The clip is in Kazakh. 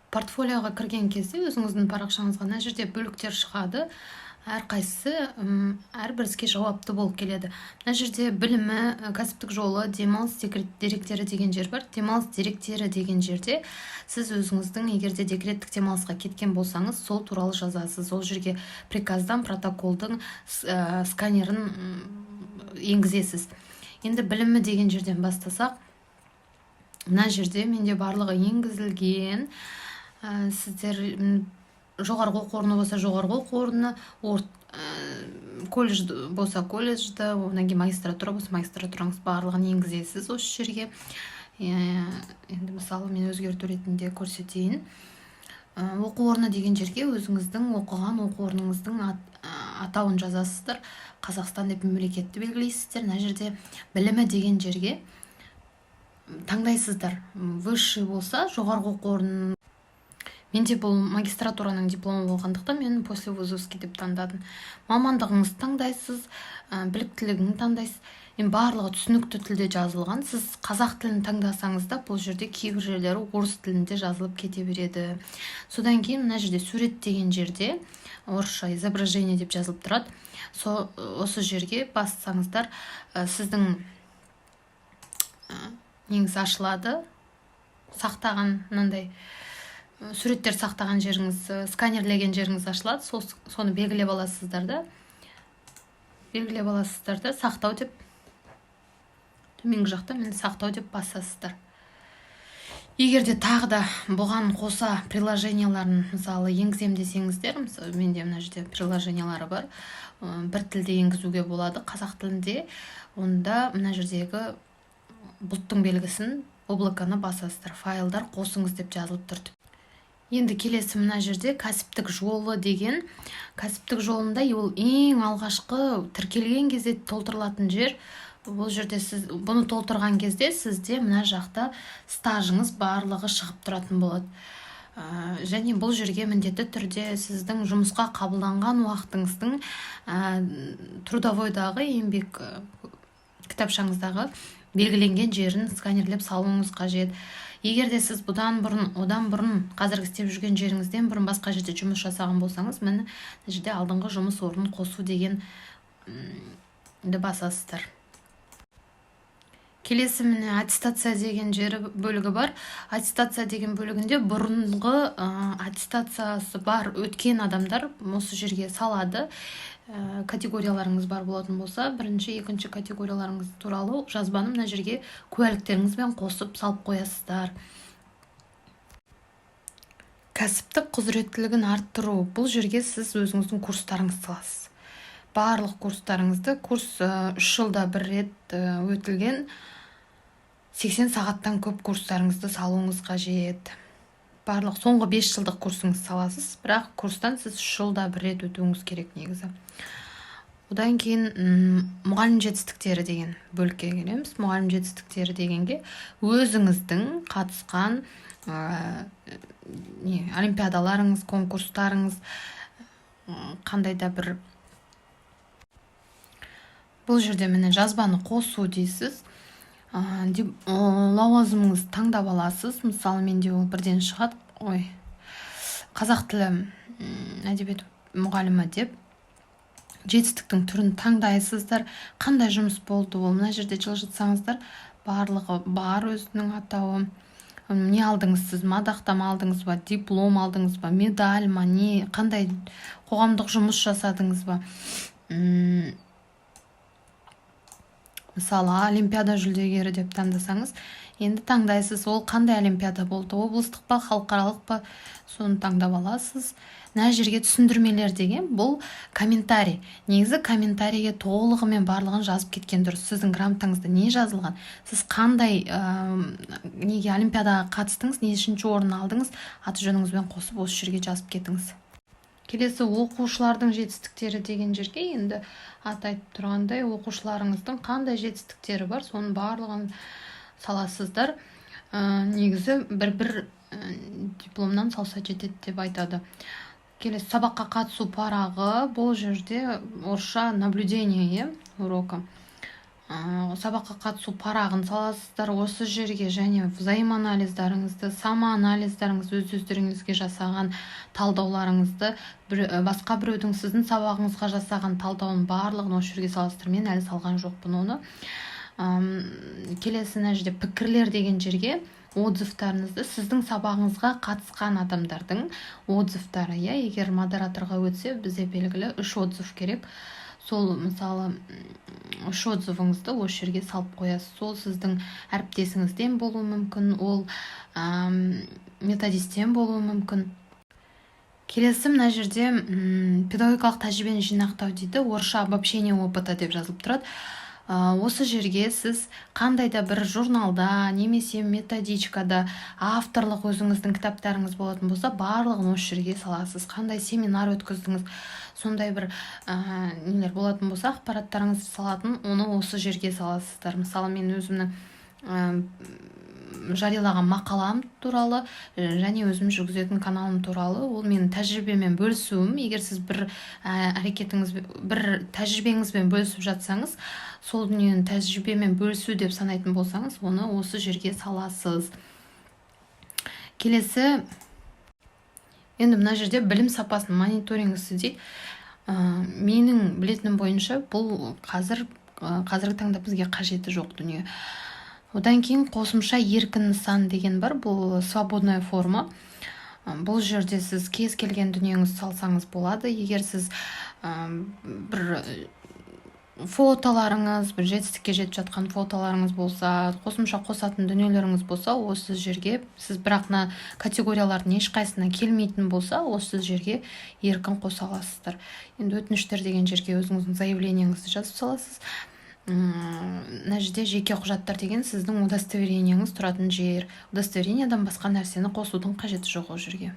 Портфолиоға кірген кезде өзіңіздің парақшаңызға мына жерде бөліктер шығады. Әрқайсысы әрбір іске жауапты болып келеді. Мына жерде білімі, кәсіптік жолы, демалыс деректері деген жер бар. Демалыс деректері деген жерде сіз өзіңіздің егерде декреттік демалысқа кеткен болсаңыз, сол туралы жазасыз. Ол жерге приказдан протоколдың сканерін енгізесіз. Енді білімі деген жерден бастасақ, мына жерде менде барлығы енгізілген. Сіздер жоғарғы оқу орны болса жоғарғы оқу орны, колледж болса колледжді, одан кейін магистратура болса магистратураңыз барлығын енгізесіз осы жерге. Енді мысалы мен өзгерту ретінде көрсетейін. Оқу орны деген жерге өзіңіздің оқыған оқу орныңыздың атауын жазасыздар. Қазақстан деп мемлекетті белгілейсіздер. Мына жерде білімі деген жерге таңдайсыздар. Высший болса жоғарғы оқу орны. Менде бұл магистратураның дипломы болғандықтан мен послевузовский деп таңдадым. Мамандығыңызды таңдайсыз, біліктілігін таңдайсыз. Барлығы түсінікті тілде жазылған. Сіз қазақ тілін таңдасаңыз да, бұл жерде кейбір жерлері орыс тілінде жазылып кете береді. Содан кейін мына жерде сурет деген жерде орысша изображение деп жазылып тұрады. Осы жерге бассаңыздар, сіздің негізі ашылады. Сақтаған мынандай суреттер сақтаған жеріңіз, сканерлеген жеріңіз ашылады. Соны белгілеп аласыздар да. Сақтау деп, төменгі жақта мен сақтау деп басасыздар. Егерде тағы да бұған қоса приложенияларын мысалы енгізем десеңіздер, менде мына жерде приложениялары бар. Бір тілде енгізуге болады, қазақ тілінде. Онда мына жердегі бұлттың белгісін, облаканы басасыздар. Файлдар қосыңыз деп жазылып тұр. Енді келесі мына жерде кәсіптік жолы деген. Кәсіптік жолында ол ең алғашқы тіркелген кезде толтырылатын жер. Бұл жерде сіз бұны толтырған кезде сізде мына жақта стажыңыз барлығы шығып тұратын болады. Және бұл жерге міндетті түрде сіздің жұмысқа қабылданған уақытыңыздың трудовойдағы еңбек кітапшаңыздағы белгіленген жерін сканерлеп салуыңыз қажет. Егер де сіз одан бұрын қазіргі істеп жүрген жеріңізден бұрын басқа жерде жұмыс жасаған болсаңыз, міне жерде алдыңғы жұмыс орнын қосу деген басасыздар. Келесі міне аттестация деген бөлігі бар. Аттестация деген бөлігінде бұрынғы аттестациясы бар өткен адамдар осы жерге салады. Категорияларыңыз бар болатын болса, бірінші, екінші категорияларыңыз туралы жазбаны мына жерге куәліктеріңізбен қосып салып қоясыздар. Кәсіптік құзыреттілігін арттыру. Бұл жерге сіз өзіңіздің курстарыңызды саласыз. Барлық курстарыңызды, курс 3 жылда бір рет өтілген 80 сағаттан көп курстарыңызды салуыңыз қажет. Барлық соңғы 5 жылдық курсыңыз саласыз, бірақ курстан сіз 3 жылда бір рет өтуіңіз керек негізі. Одан кейін мұғалім жетістіктері деген бөлікке келеміз. Мұғалім жетістіктері дегенге өзіңіздің қатысқан олимпиадаларыңыз, конкурстарыңыз, қандай да бір. Бұл жерде міне жазбаны қосу дейсіз. Лауазымыңыз таңдап аласыз. Мысалы менде ол бірден шығады. Қазақ тілі әдебиет мұғалімі деп жетістіктің түрін таңдайсыздар. Қандай жұмыс болды ол? Мына жерде жылжытсаңыздар, барлығы бар өзінің атауы. Не алдыңыз сіз? Мадақтама алдыңыз ба? Диплом алдыңыз ба? Медаль ма? Не? Қандай қоғамдық жұмыс жасадыңыз ба? Мысалы, олимпиада жүлдегері деп таңдасаңыз, енді таңдайсыз, ол қандай олимпиада болды, облыстық па, халықаралық па, соны таңдап аласыз. Мына жерге түсіндірмелер деген бұл комментарий. Негізі комментарийге толығымен барлығын жазып кеткен дұрыс. Сіздің грамотаңызда не жазылған, сіз қандай неге олимпиадаға қатыстыңыз, не үшінші орын алдыңыз, аты жөніңізбен қосып осы жерге жазып кетіңіз. Келесі оқушылардың жетістіктері деген жерге енді атайтып тұрғандай оқушыларыңыздың қандай жетістіктері бар, соның барлығын саласыздар. Негізі бір дипломнан салса жетеді деп айтады. Келесі сабаққа қатысу парағы, бұл жерде орысша наблюдение урока. сабаққа қатысу парағын саласыздар осы жерге, және взаимоанализдарыңызды, самоанализдарыңызды, өз-өздеріңізге жасаған талдауларыңызды, басқа біреудің сіздің сабағыңызға жасаған талдауын барлығын осы жерге саласыздар. Мен әлі салған жоқпын оны. Келесі мына жерде пікірлер деген жерге отзывтарыңызды, сіздің сабағыңызға қатысқан адамдардың отзывтары, егер модераторға өтсе, бізде белгілі 3 отзыв керек. Сол мысалы 3 отзывыңызды осы жерге салып қоясыз. Сол сіздің әріптесіңізден болуы мүмкін, ол методистен болуы мүмкін. Келесі мына жерде педагогикалық тәжірибені жинақтау дейді, орысша обобщение опыта деп жазылып тұрады. Осы жерге сіз қандай да бір журналда немесе методичкада авторлық өзіңіздің кітаптарыңыз болатын болса, барлығын осы жерге саласыз. Қандай семинар өткіздіңіз, сондай бір нелер болатын болса, ақпараттарыңыз салатын, оны осы жерге саласыздар. Мысалы, мен өзімнің жариялаған мақалам туралы және өзім жүргізетін каналым туралы, ол менің тәжірибемен бөлісуім. Егер сіз бір тәжірибеңізбен бөлісіп жатсаңыз, сол дүниені тәжірибемен бөлісу деп санайтын болсаңыз, оны осы жерге саласыз. Келесі, енді мына жерде білім сапасының мониторингісі дейді. Менің білетінім бойынша бұл қазіргі таңда бізге қажеті жоқ дүние. Одан кейін қосымша еркін нысан деген бар, бұл свободная форма. Бұл жерде сіз кез келген дүниеңізді салсаңыз болады. Егер сіз бір фотоларыңыз, бір жетістікке жетіп жатқан фотоларыңыз болса, қосымша қосатын дүниелеріңіз болса, осы жерге сіз бірақ категориялардың ешқайсына келмейтін болса, осы жерге еркін қоса аласыздар. Енді өтініштер деген жерге өзіңіздің заявлениеңізді жазып саласыз. Мына жерде жеке құжаттар деген сіздің удостоверениеңіз тұратын жер. Удостоверениядан басқа нәрсені қосудың қажеті жоқ ол жерге.